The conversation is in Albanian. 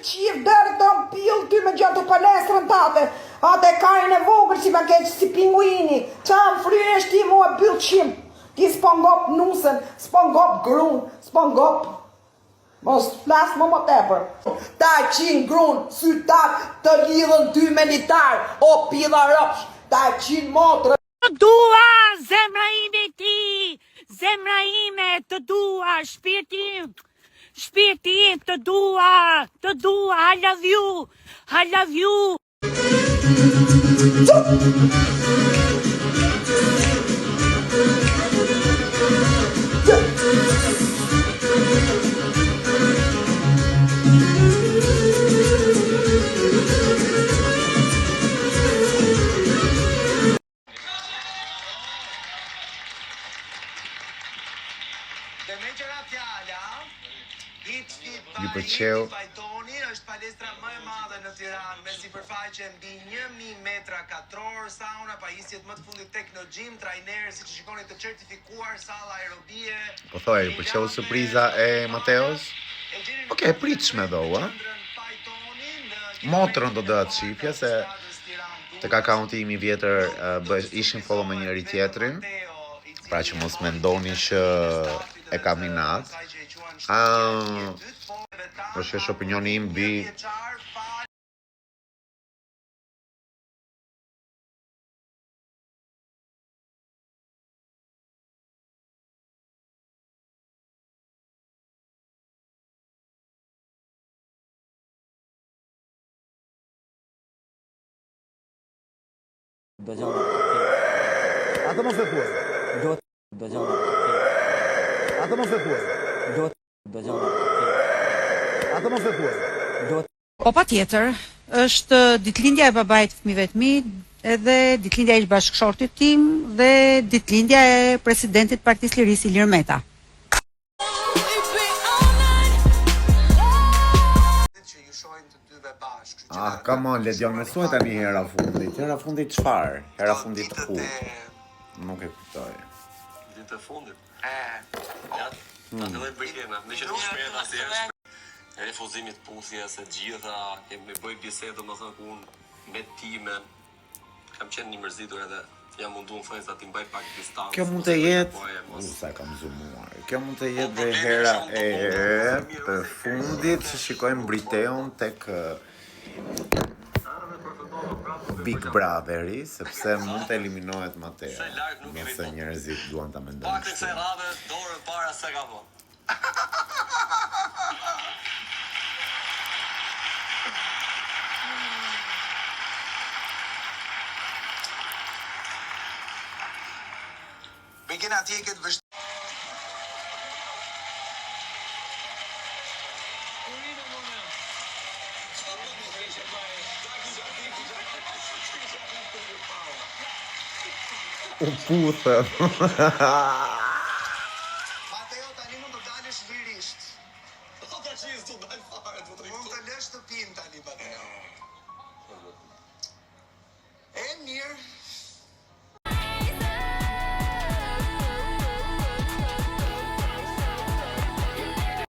qif dërë të mpil ty me gjatë të palestrën tate. Ate kajnë e vogër që ma keqë si pinguini. Qanë fryesh ti mua byllë qim. Ti s'pon ngop nusën, s'pon ngop grun, s'pon ngop. Mos flas më tepër. Ta qin grun, sytat të lidhën ty me litar, o pilla rëpsh. Ta qin motrë. Të dua, zemra ime ti, zemra ime të dua, shpirti im, të dua, I love you, I love you. Ju pëlqeu Fajtoni është palestra më e madhe në Tiranë me sipërfaqe mbi 1000 metra katror, sauna, pajisjet më të fundit teknogjim, trajnerë siç shikoni të certifikuar, salla aerobie. Po thoj, ju pëlqeu surpriza e Mateos? Okej, pritshme do, a? Motrën do doja të shifja se tek akaunti im I vjetër ishin follow me njëri tjetrin, pra që mos mendoni që e kam inat. Por që është opinioni im mbi Atë mos e thuaj. Atë mos e thuaj. Atë mos e thuaj. Po patjetër, është ditëlindja e babait të fëmijëve të mi, edhe ditëlindja e ish-bashkëshortit tim dhe ditëlindja e presidentit Partisë Lirisë Ilir Meta. come on, Ledion, mësoj tani hera fundit. Hera fundit çfarë? Hera fundit ku? Nuk e kuptoj. Ditë e fundit. Ta filloj bëjkena, me që të shprehta si është. Refuzimit puthjes se gjitha, kemi bëj bisedë domethënë ku unë me timen kam qenë I mërzitur edhe jam munduar thënë sa ti mbaj pak distancë. Kjo mund të jetë, sa kam zoomuar. Kjo mund të jetë dhe hera e fundit që shikojmë Briteun tek Big Brotheri, sepse mund të eliminohet Mateo. Nëse njerëzit duan ta mendojnë. Pak kësaj radhe dorën para se ka vënë. Begin atje këtë vështirë. U puthëm. Mateo, tani mund të dalësh lirisht. Po tash s'do dal fare, mund të lësh të pinë tani Mateo.